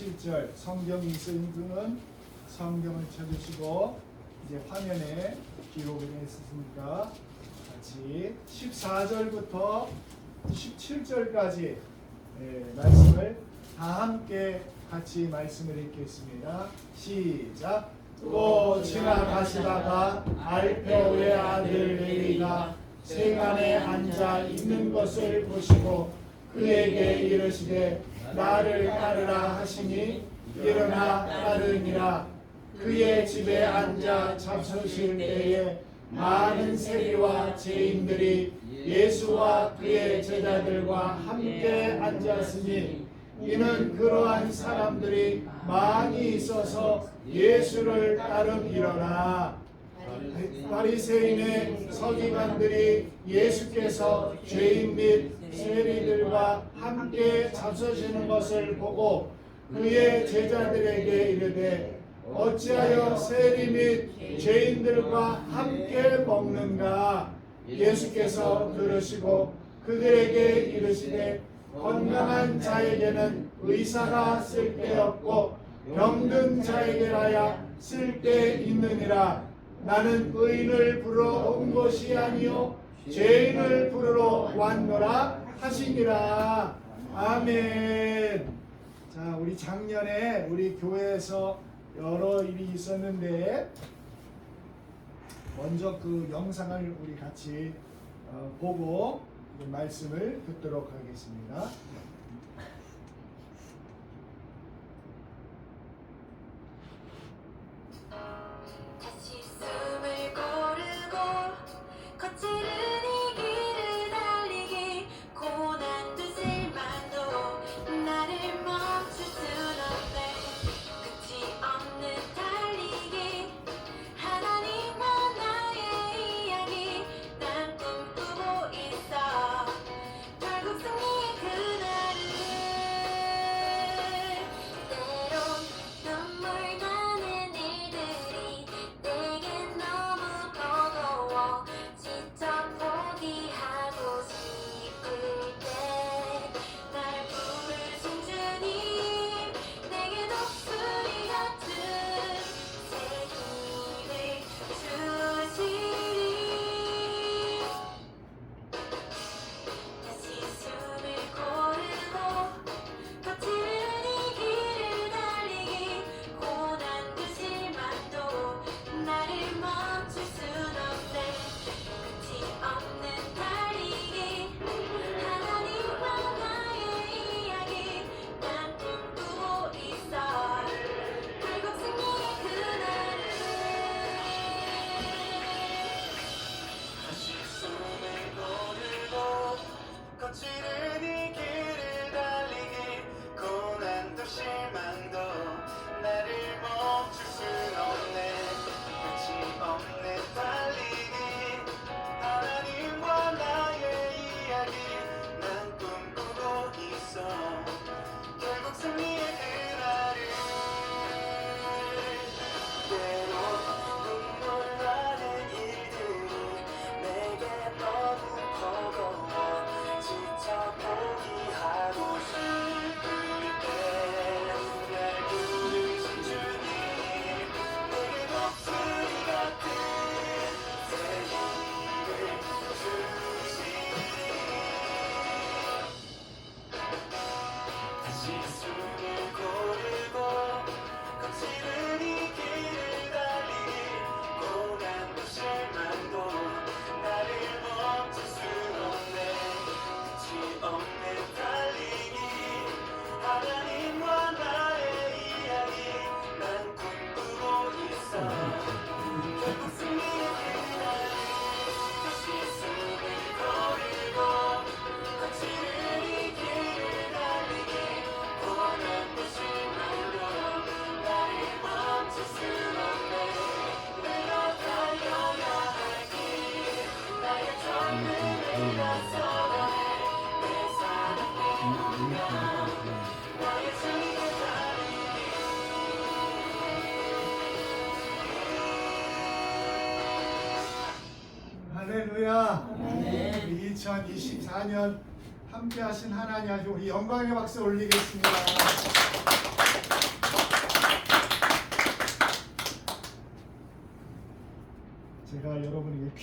17절 성경이 있으신 분은 성경을 찾으시고 이제 화면에 기록을 했으니까 같이 14절부터 17절까지 말씀을 다 함께 같이 말씀을 읽겠습니다. 시작. 또 지나가시다가 알페오의 아들 레위가 세간에 앉아 있는 것을 보시고 그에게 이르시되 나를 따르라 하시니 일어나 따르니라. 그의 집에 앉아 잡수실 때에 많은 세리와 죄인들이 예수와 그의 제자들과 함께 앉았으니 이는 그러한 사람들이 많이 있어서 예수를 따름이러라. 바리새인의 서기관들이 예수께서 죄인 및 세리들과 함께 잡수시는 것을 보고 그의 제자들에게 이르되 어찌하여 세리 및 죄인들과 함께 먹는가? 예수께서 들으시고 그들에게 이르시되 건강한 자에게는 의사가 쓸데없고 병든 자에게라야 쓸데있느니라. 나는 의인을 부르러 온 것이 아니요 죄인을 부르러 왔노라 하시니라. 아멘. 자, 우리 작년에 우리 교회에서 여러 일이 있었는데 먼저 그 영상을 우리 같이 보고 말씀을 듣도록 하겠습니다. 다시 숨을 고르고 거칠은 이 길을 달리기 고난도 실망도 나를 멈출 순 없네. 끝이 없는 달리기 하나님과 나의 이야기 난 꿈꾸고 있어. 결국 승리의 그날을 때론 눈물 나는 일들이 내겐 너무 버거워 지쳐 포기하고 싶을 때 날 부르신 주님 내게 독수리 같은 새 힘을 주시리. 다시 숨을 고르고 거칠은 이 길을 달리기 고난도 실망도 나를 멈출 순 없네. 끝이 없는 달리기 하나님과 나의 이야기 난 꿈꾸고 있어. 결국 승리의 그날을 다시 숨을 고르고 거칠은 이 길을 달리기 고난도 실망도 나를 멈출 순 없네. 끝이 없는 달리기 하나님과 나의 이야기 난 꿈꾸고 있어. 결국 승리의 그날을 때로 눈물 나는 일들이 내게 너무 버거워 지쳐 포기하고 싶을 때 날 부르신 주님 내게 독수리 같은 새 힘을 주시니. 다시 숨을 고르고 거칠은 이 길을 달리기 고난도 실망도 나를 멈출 순 없네. 끝이 없는 달리기 하나님과 나의 이야기 난 꿈꾸고 있어. 결국 승리의 그날을 다시 숨을 고르고 거칠은 이 길을 달리기 고난도 실망도 나를 멈출 순 없네. 내가 달려야 할 길 나의 전부를 나서라 해. 내 사랑 내놓으며 나의 주님의 달리기. 할렐루야. 2024년 함께 하신 하나님 아주 우리 영광의 박수 올리겠습니다.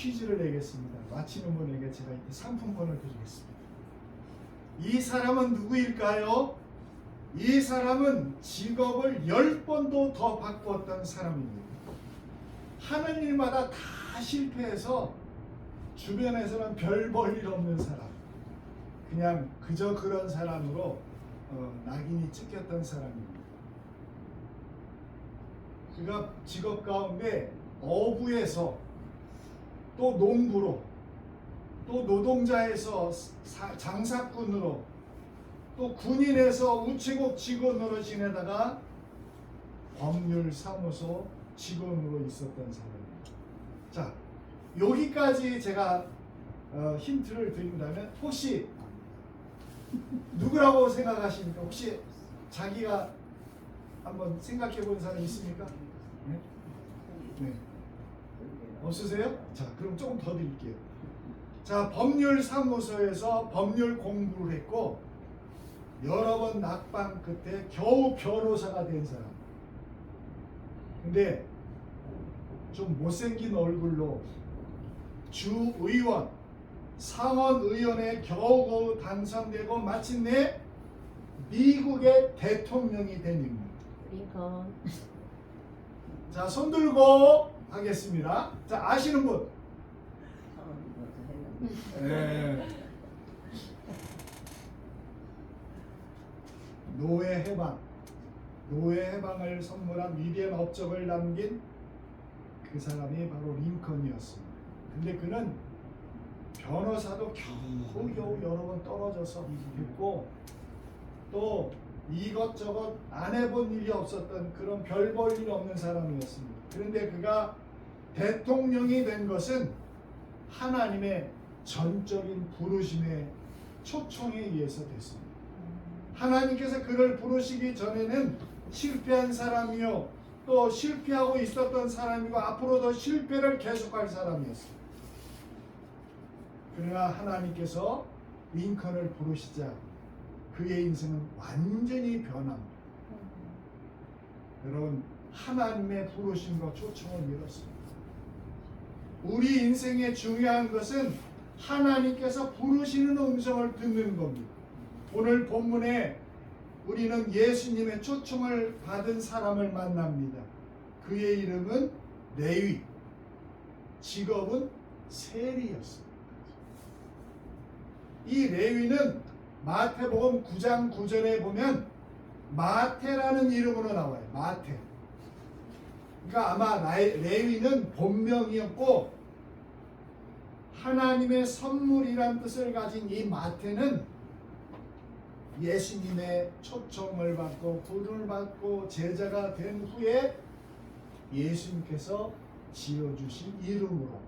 퀴즈를 내겠습니다. 맞히는 분에게 제가 이렇게 상품권을 드리겠습니다. 이 사람은 누구일까요? 이 사람은 직업을 10번도 더 바꾸었던 사람입니다. 하는 일마다 다 실패해서 주변에서는 별 볼 일 없는 사람, 그냥 그저 그런 사람으로 낙인이 찍혔던 사람입니다. 그가 직업 가운데 어부에서 또 농부로 또 노동자에서 장사꾼으로 또 군인에서 우체국 직원으로 지내다가 법률사무소 직원으로 있었던 사람입니다. 자, 여기까지 제가 힌트를 드린다면 혹시 누구라고 생각하십니까? 혹시 자기가 한번 생각해 본 사람 있습니까? 네? 네. 없으세요? 자, 그럼 조금 더 드릴게요. 자, 법률사무소에서 법률 공부를 했고 여러 번 낙방 끝에 겨우 변호사가 된 사람. 근데 좀 못생긴 얼굴로 주의원, 상원의원에 겨우겨우 당선되고 마침내 미국의 대통령이 된 인물. 링컨. 자, 손 들고 하겠습니다. 자, 아시는 분? 네. 노예 해방을 선물한 위대한 업적을 남긴 그 사람이 바로 링컨이었습니다. 근데 그는 변호사도 겨우 여러 번 떨어져서 했고 또 이것저것 안 해본 일이 없었던 그런 별 볼 일 없는 사람이었습니다. 그런데 그가 대통령이 된 것은 하나님의 전적인 부르심의 초청에 의해서 됐습니다. 하나님께서 그를 부르시기 전에는 실패한 사람이요 또 실패하고 있었던 사람이고 앞으로도 실패를 계속할 사람이었습니다. 그러나 하나님께서 링컨을 부르시자 그의 인생은 완전히 변합니다. 여러분, 하나님의 부르심과 초청을 믿었습니다. 우리 인생의 중요한 것은 하나님께서 부르시는 음성을 듣는 겁니다. 오늘 본문에 우리는 예수님의 초청을 받은 사람을 만납니다. 그의 이름은 레위, 직업은 세리였습니다. 이 레위는 마태복음 9장 9절에 보면 마태라는 이름으로 나와요. 마태. 그러니까 아마 레위는 본명이었고 하나님의 선물이란 뜻을 가진 이 마태는 예수님의 초청을 받고 부름을 받고 제자가 된 후에 예수님께서 지어주신 이름으로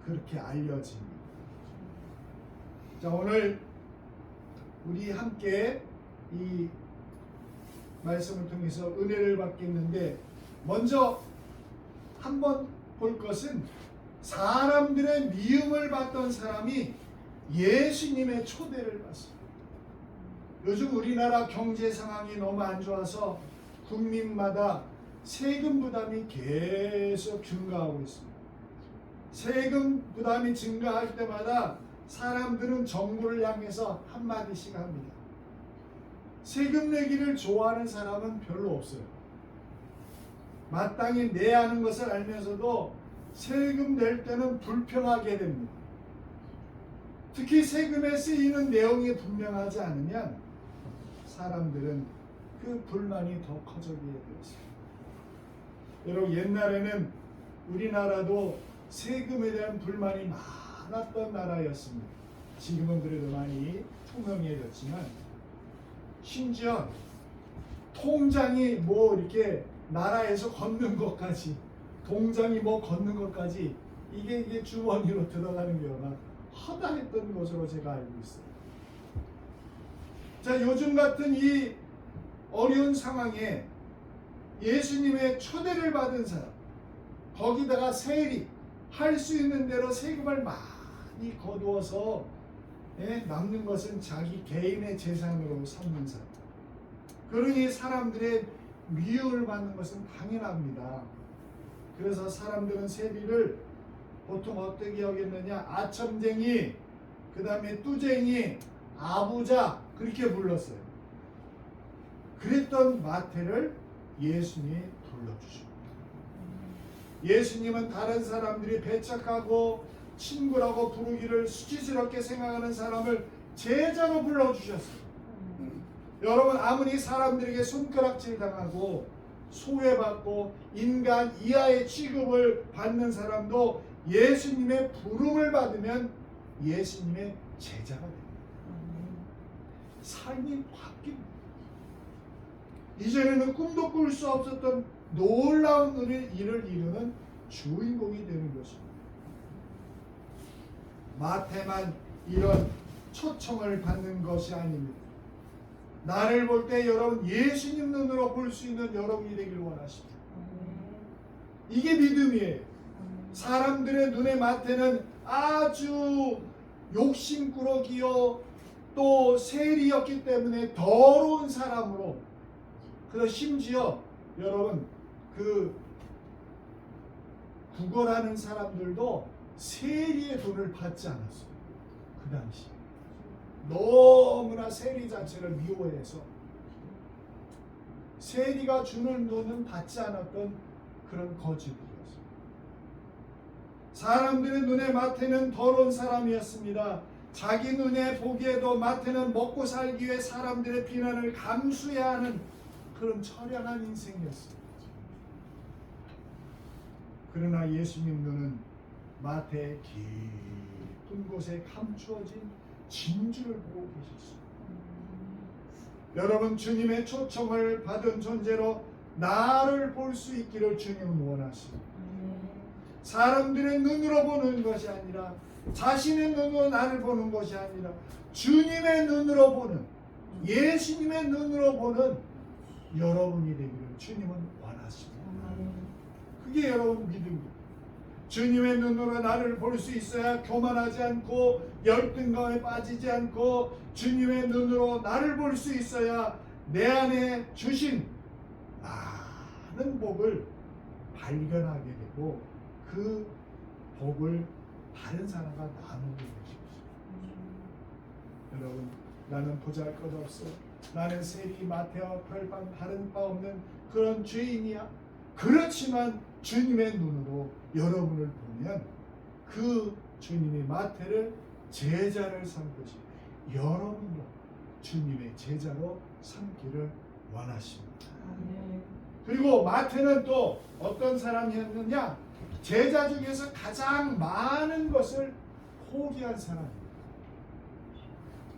그렇게 알려집니다. 자, 오늘 우리 함께 이 말씀을 통해서 은혜를 받겠는데 먼저 한번 볼 것은 사람들의 미움을 받던 사람이 예수님의 초대를 받습니다. 요즘 우리나라 경제 상황이 너무 안 좋아서 국민마다 세금 부담이 계속 증가하고 있습니다. 세금 부담이 증가할 때마다 사람들은 정부를 향해서 한마디씩 합니다. 세금 내기를 좋아하는 사람은 별로 없어요. 마땅히 내야 하는 것을 알면서도 세금 낼 때는 불평하게 됩니다. 특히 세금에 쓰이는 내용이 분명하지 않으면 사람들은 그 불만이 더 커지게 되었습니다. 여러분, 옛날에는 우리나라도 세금에 대한 불만이 많았던 나라였습니다. 지금은 그래도 많이 투명해졌지만 심지어 통장이 뭐 이렇게 나라에서 걷는 것까지 동장이 뭐 걷는 것까지 이게 주머니로 들어가는 경우가 허다했던 것으로 제가 알고 있어요. 자, 요즘 같은 이 어려운 상황에 예수님의 초대를 받은 사람, 거기다가 세리, 할 수 있는 대로 세금을 많이 거두어서 남는 것은 자기 개인의 재산으로 삼는 사람. 그러니 사람들의 미움을 받는 것은 당연합니다. 그래서 사람들은 세리를 보통 어떻게 여겼느냐? 아첨쟁이, 그 다음에 뚜쟁이, 아부자 그렇게 불렀어요. 그랬던 마태를 예수님이 불러주십니다. 예수님은 다른 사람들이 배척하고 친구라고 부르기를 수치스럽게 생각하는 사람을 제자로 불러주셨어요. 여러분, 아무리 사람들에게 손가락질 당하고 소외받고 인간 이하의 취급을 받는 사람도 예수님의 부름을 받으면 예수님의 제자가 됩니다. 삶이 바뀝니다. 이전에는 꿈도 꿀 수 없었던 놀라운 일을 이루는 주인공이 되는 것입니다. 마태만 이런 초청을 받는 것이 아닙니다. 나를 볼 때 여러분 예수님 눈으로 볼 수 있는 여러분이 되길 원하십니다. 이게 믿음이에요. 사람들의 눈에 마태는 아주 욕심꾸러기요 또 세리였기 때문에 더러운 사람으로, 그래서 심지어 여러분 그 구걸하는 사람들도 세리의 돈을 받지 않았어요. 그 당시 너무나 세리 자체를 미워해서 세리가 주는 돈은 받지 않았던 그런 거지들이었어요. 사람들의 눈에 마태는 더러운 사람이었습니다. 자기 눈에 보기에도 마태는 먹고 살기 위해 사람들의 비난을 감수해야 하는 그런 처량한 인생이었습니다. 그러나 예수님 눈은 마태의 깊은 곳에 감추어진 진주를 보고 계셨습니다. 여러분, 주님의 초청을 받은 존재로 나를 볼 수 있기를 주님은 원하십니다. 사람들의 눈으로 보는 것이 아니라, 자신의 눈으로 나를 보는 것이 아니라 주님의 눈으로 보는, 예수님의 눈으로 보는 여러분이 되기를 주님은 원하십니다. 그게 여러분 믿음입니다. 주님의 눈으로 나를 볼 수 있어야 교만하지 않고 열등감에 빠지지 않고, 주님의 눈으로 나를 볼 수 있어야 내 안에 주신 많은 복을 발견하게 되고 그 복을 다른 사람과 나누게 되십시오. 여러분, 나는 보잘것없어, 나는 세리 마태와 별반 다른 바 없는 그런 죄인이야. 그렇지만 주님의 눈으로 여러분을 보면 그 주님이 마태를 제자를 삼듯이 여러분도 주님의 제자로 삼기를 원하십니다. 그리고 마태는 또 어떤 사람이었느냐? 제자 중에서 가장 많은 것을 포기한 사람입니다.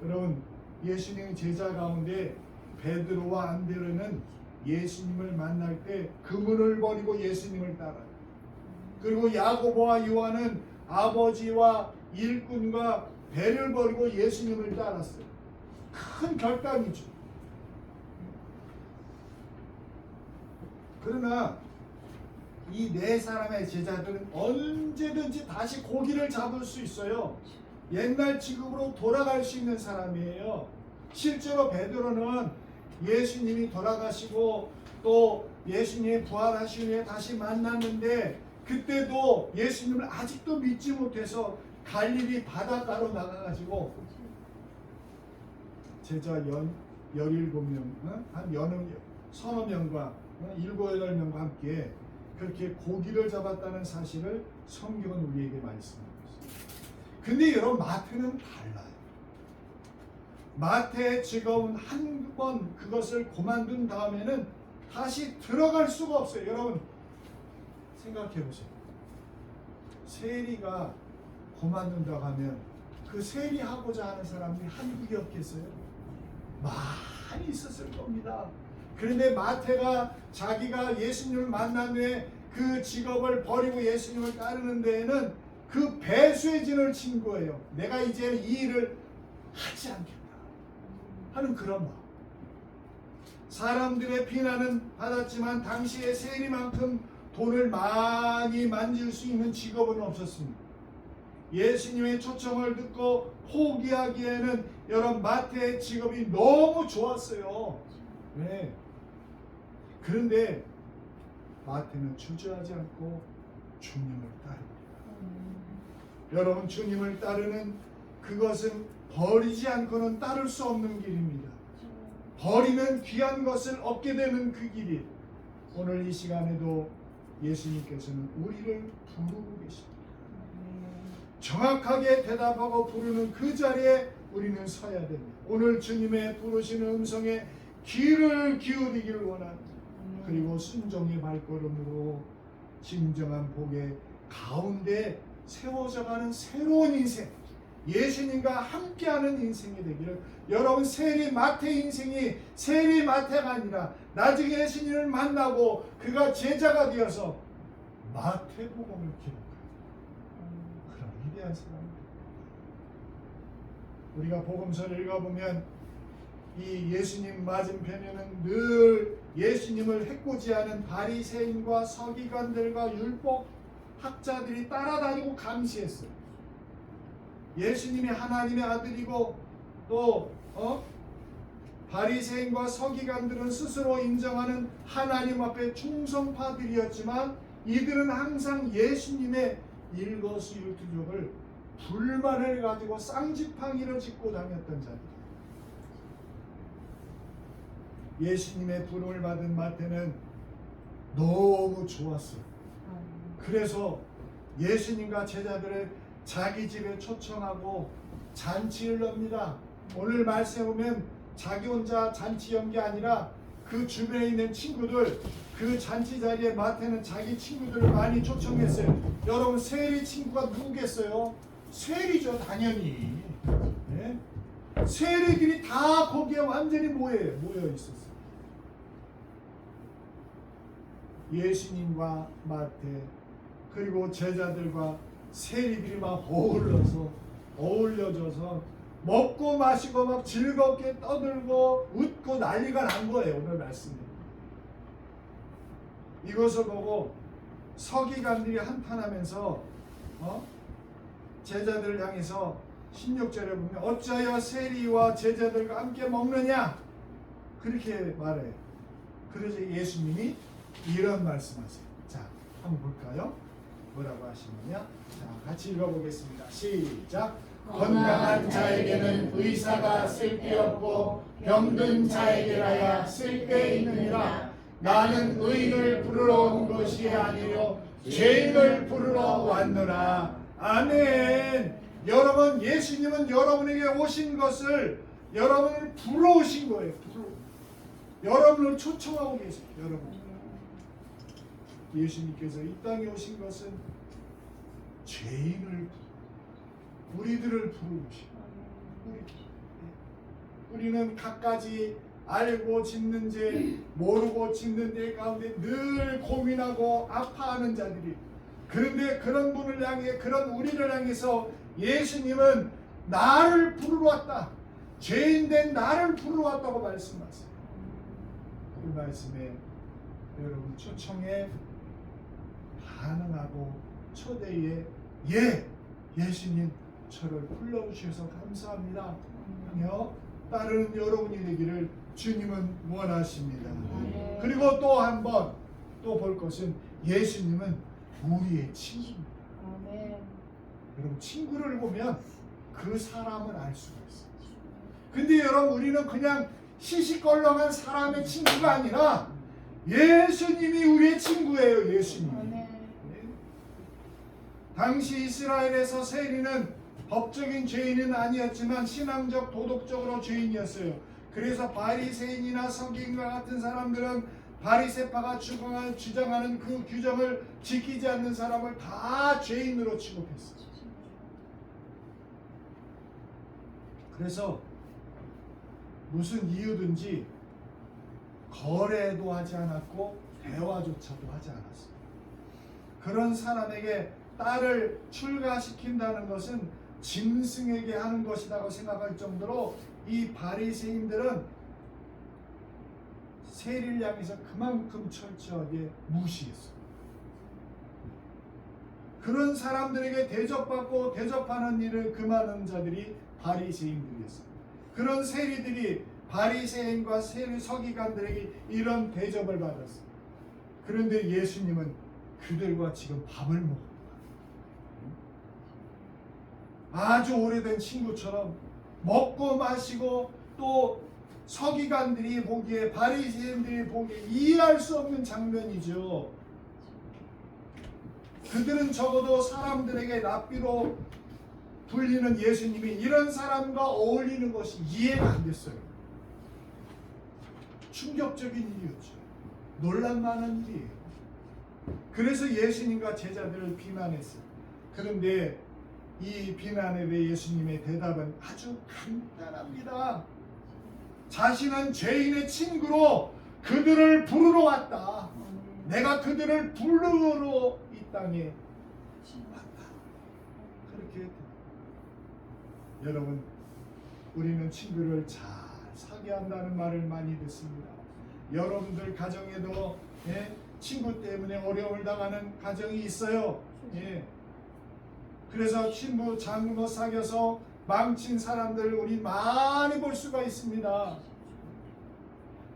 여러분, 예수님의 제자 가운데 베드로와 안드레는 예수님을 만날 때 그물을 버리고 예수님을 따라요. 그리고 야고보와 요한은 아버지와 일꾼과 배를 버리고 예수님을 따랐어요. 큰 결단이죠. 그러나 이 네 사람의 제자들은 언제든지 다시 고기를 잡을 수 있어요. 옛날 지금으로 돌아갈 수 있는 사람이에요. 실제로 베드로는 예수님이 돌아가시고 또 예수님이 부활하신 후에 다시 만났는데, 그때도 예수님을 아직도 믿지 못해서 갈릴리 바닷가로 나가가지고 제자 17명, 한 서너 명과 7, 8명과 함께 그렇게 고기를 잡았다는 사실을 성경은 우리에게 말씀하고 있습니다. 근데 여러분, 마태는 달라요. 마태의 직업은 한 번 그것을 그만둔 다음에는 다시 들어갈 수가 없어요. 여러분, 생각해 보세요. 세리가 그만둔다고 하면 그 세리하고자 하는 사람들이 한둘이 없겠어요? 많이 있었을 겁니다. 그런데 마태가 자기가 예수님을 만난 후에 그 직업을 버리고 예수님을 따르는 데에는 그 배수의 진을 친 거예요. 내가 이제 이 일을 하지 않겠다 하는 그런 마음. 사람들의 비난은 받았지만 당시에 세리만큼 돈을 많이 만질 수 있는 직업은 없었습니다. 예수님의 초청을 듣고 포기하기에는 여러분, 마태의 직업이 너무 좋았어요. 왜? 그런데 마태는 주저하지 않고 주님을 따릅니다. 여러분 주님을 따르는 그것은 버리지 않고는 따를 수 없는 길입니다. 버리면 귀한 것을 얻게 되는 그 길이 오늘 이 시간에도 예수님께서는 우리를 부르고 계십니다. 정확하게 대답하고 부르는 그 자리에 우리는 서야 됩니다. 오늘 주님의 부르시는 음성에 귀를 기울이기를 원합니다. 그리고 순종의 발걸음으로 진정한 복의 가운데 세워져가는 새로운 인생, 예수님과 함께하는 인생이 되기를, 여러분 세리마태 인생이 세리마태가 아니라 나중에 예수님을 만나고 그가 제자가 되어서 마태복음을 기록하는 그런 위대한 사람입니다. 우리가 복음서를 읽어보면 이 예수님 맞은편에는 늘 예수님을 해코지하는 바리새인과 서기관들과 율법 학자들이 따라다니고 감시했어요. 예수님이 하나님의 아들이고 또 바리새인과 서기관들은 스스로 인정하는 하나님 앞에 충성파들이었지만 이들은 항상 예수님의 일거수일투족을 불만을 가지고 쌍지팡이를 짚고 다녔던 자들. 예수님의 부름을 받은 마태는 너무 좋았어요. 그래서 예수님과 제자들을 자기 집에 초청하고 잔치를 엽니다. 오늘 말씀에 보면 자기 혼자 잔치 연 게 아니라 그 주변에 있는 친구들, 그 잔치 자리에 마태는 자기 친구들을 많이 초청했어요. 여러분 세리 친구가 누구겠어요? 세리죠, 당연히. 네? 세리들이 다 거기에 완전히 모여 있었어요. 예수님과 마태 그리고 제자들과 세리들이 막 어울려져서 먹고 마시고 막 즐겁게 떠들고 웃고 난리가 난 거예요. 오늘 말씀에 이것을 보고 서기관들이 한탄하면서 제자들을 향해서 16절에 보면 어찌하여 세리와 제자들과 함께 먹느냐 그렇게 말해요. 그래서 예수님이 이런 말씀하세요. 자, 한번 볼까요? 뭐라고 하시느냐? 자, 같이 읽어보겠습니다. 시작. 건강한 자에게는 의사가 쓸데없고 병든 자에게라야 쓸데있느니라. 나는 의인을 부르러 온 것이 아니요 죄인을 부르러 왔노라. 아멘. 여러분 예수님은 여러분에게 오신 것을 여러분을 불러오신 거예요. 여러분을 초청하고 계세요. 여러분 예수님께서 이 땅에 오신 것은 죄인을 우리들을 부르시고 우리는 갖가지 알고 짓는 죄 모르고 짓는 죄 가운데 늘 고민하고 아파하는 자들이, 그런데 그런 분을 향해 그런 우리를 향해서 예수님은 나를 부르러 왔다, 죄인된 나를 부르러 왔다고 말씀하세요. 그 말씀에 여러분 초청에 반응하고 초대에 예수님 저를 불러주셔서 감사합니다 하며 따르는 여러분이 되기를 주님은 원하십니다. 그리고 또 한 번 또 볼 것은 예수님은 우리의 친구입니다. 여러분 친구를 보면 그 사람을 알 수가 있어요. 근데 여러분 우리는 그냥 시시껄렁한 사람의 친구가 아니라 예수님이 우리의 친구예요. 예수님이. 당시 이스라엘에서 세리는 법적인 죄인은 아니었지만 신앙적 도덕적으로 죄인이었어요. 그래서 바리새인이나 서기관과 같은 사람들은 바리새파가 주장하는 그 규정을 지키지 않는 사람을 다 죄인으로 취급했어요. 그래서 무슨 이유든지 거래도 하지 않았고 대화조차도 하지 않았어요. 그런 사람에게 딸을 출가시킨다는 것은 짐승에게 하는 것이라고 생각할 정도로 이 바리새인들은 세리를 향해서 그만큼 철저하게 무시했어요. 그런 사람들에게 대접받고 대접하는 일을 금하는 자들이 바리새인들이었어요. 그런 세리들이 바리새인과 세리 서기관들에게 이런 대접을 받았어요. 그런데 예수님은 그들과 지금 밥을 먹어요. 아주 오래된 친구처럼 먹고 마시고 또 서기관들이 보기에 바리새인들이 보기에 이해할 수 없는 장면이죠. 그들은 적어도 사람들에게 랍비로 불리는 예수님이 이런 사람과 어울리는 것이 이해가 안 됐어요. 충격적인 일이었죠. 놀랄만한 일이에요. 그래서 예수님과 제자들을 비난했어요. 그런데 이 비난에 대해 예수님의 대답은 아주 간단합니다. 자신은 죄인의 친구로 그들을 부르러 왔다. 내가 그들을 부르러 이 땅에 왔다. 그렇게 했다. 여러분, 우리는 친구를 잘 사귀어야 한다는 말을 많이 듣습니다. 여러분들 가정에도 친구 때문에 어려움을 당하는 가정이 있어요. 그래서 친구 잘못 사귀어서 망친 사람들 우리 많이 볼 수가 있습니다.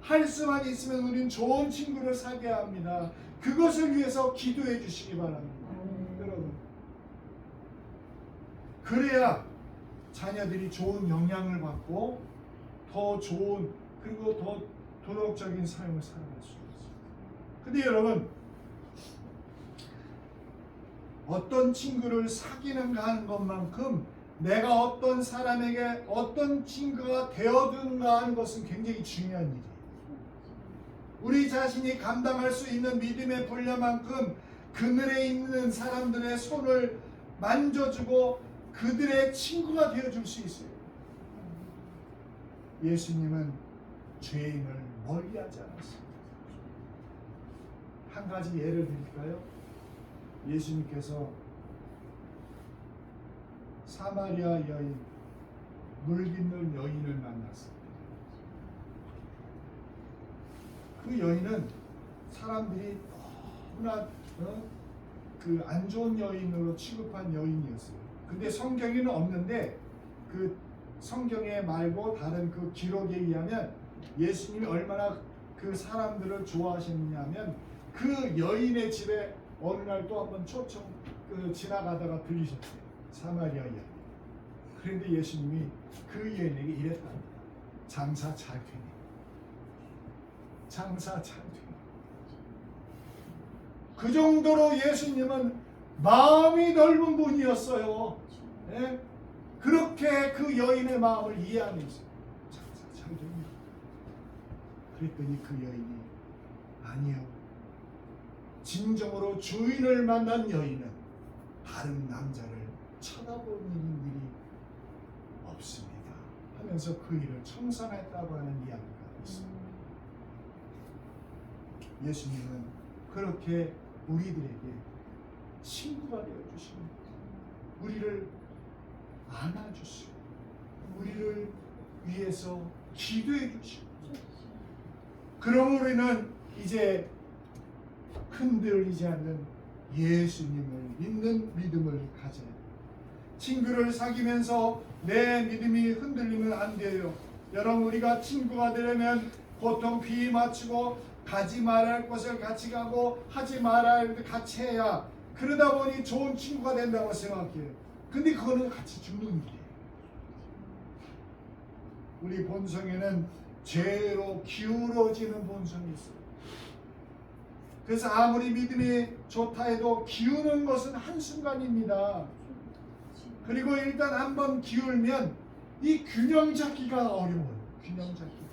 할 수만 있으면 우린 좋은 친구를 사귀어야 합니다. 그것을 위해서 기도해 주시기 바랍니다. 여러분, 그래야 자녀들이 좋은 영향을 받고 더 좋은 그리고 더 도덕적인 삶을 살아갈 수 있어요. 근데 여러분, 어떤 친구를 사귀는가 하는 것만큼 내가 어떤 사람에게 어떤 친구가 되어든가 하는 것은 굉장히 중요한 일이에요. 우리 자신이 감당할 수 있는 믿음의 분량만큼 그늘에 있는 사람들의 손을 만져주고 그들의 친구가 되어줄 수 있어요. 예수님은 죄인을 멀리하지 않았습니다. 한 가지 예를 드릴까요? 예수님께서 사마리아 여인, 물 깃는 여인을 만났습니다. 그 여인은 사람들이 너무나 그 안 좋은 여인으로 취급한 여인이었어요. 근데 성경에는 없는데 그 성경에 말고 다른 그 기록에 의하면 예수님이 얼마나 그 사람들을 좋아하셨냐면 그 여인의 집에 어느 날 또 한번 초청 지나가다가 들리셨어요. 사마리아 여인. 그런데 예수님이 그 여인에게 이랬답니다. 장사 잘 되니. 장사 잘 되니. 그 정도로 예수님은 마음이 넓은 분이었어요. 예? 그렇게 그 여인의 마음을 이해하면서 장사 잘 되니. 그랬더니 그 여인이 아니요. 진정으로 주인을 만난 여인은 다른 남자를 쳐다보는 일이 없습니다 하면서 그 일을 청산했다고 하는 이야기가 있습니다. 예수님은 그렇게 우리들에게 친구가 되어주십니다. 우리를 안아주시고 우리를 위해서 기도해 주시고, 그럼 우리는 이제 흔들리지 않는 예수님을 믿는 믿음을 가져야 돼요. 친구를 사귀면서 내 믿음이 흔들리면 안 돼요. 여러분, 우리가 친구가 되려면 보통 비위 맞추고 가지 말아야 할 것을 같이 가고 하지 말아야 할 것을 같이 해야, 그러다 보니 좋은 친구가 된다고 생각해요. 근데 그거는 같이 죽는 일이에요. 우리 본성에는 죄로 기울어지는 본성이 있어요. 그래서 아무리 믿음이 좋다 해도 기우는 것은 한순간입니다. 그리고 일단 한번 기울면 이 균형 잡기가 어려워요. 균형 잡기가.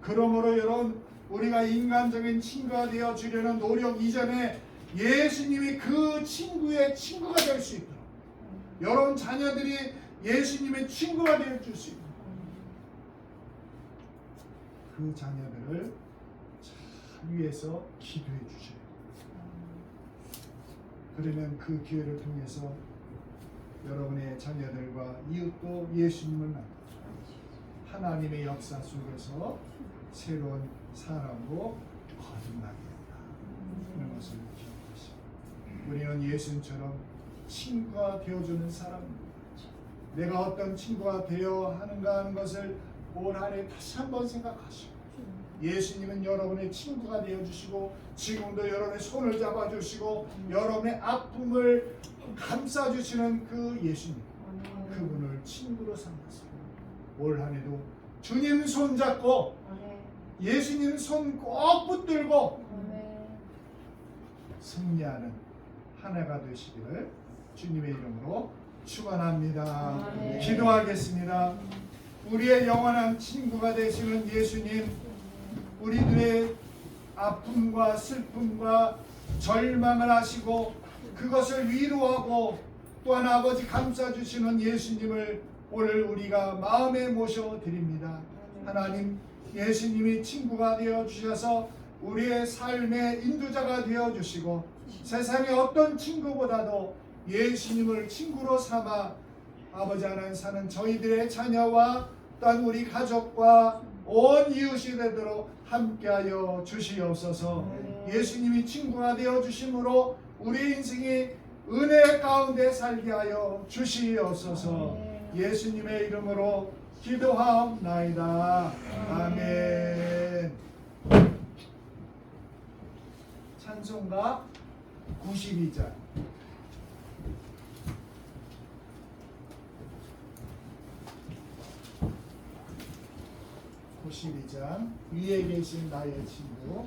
그러므로 여러분, 우리가 인간적인 친구가 되어 주려는 노력 이전에 예수님이 그 친구의 친구가 될 수 있도록, 여러분 자녀들이 예수님의 친구가 되어 줄 수 있도록 그 자녀들을 위해서 기도해 주셔요. 그러면 그 기회를 통해서 여러분의 자녀들과 이웃도 예수님을 만나죠. 하나님의 역사 속에서 새로운 사람으로 거듭나게 된다. 그런 것을 기억하시고, 우리는 예수님처럼 친구가 되어주는 사람입니다. 내가 어떤 친구가 되어야 하는가 하는 것을 올 한 해 다시 한번 생각하시고, 예수님은 여러분의 친구가 되어주시고 지금도 여러분의 손을 잡아주시고 여러분의 아픔을 감싸주시는 그 예수님, 그분을 친구로 삼았습니다. 올 한 해도 주님 손 잡고 예수님 손 꼭 붙들고 승리하는 한 해가 되시기를 주님의 이름으로 축원합니다. 기도하겠습니다. 우리의 영원한 친구가 되시는 예수님, 우리들의 아픔과 슬픔과 절망을 하시고 그것을 위로하고 또한 아버지 감싸주시는 예수님을 오늘 우리가 마음에 모셔드립니다. 하나님, 예수님이 친구가 되어주셔서 우리의 삶의 인도자가 되어주시고 세상의 어떤 친구보다도 예수님을 친구로 삼아 아버지 하나님 사는 저희들의 자녀와 또한 우리 가족과 온 이웃이 되도록 함께하여 주시옵소서. 예수님이 친구가 되어주심으로 우리 인생이 은혜 가운데 살게 하여 주시옵소서. 예수님의 이름으로 기도하옵나이다. 아멘. 찬송가 92장. 92장 위에 계신 나의 친구.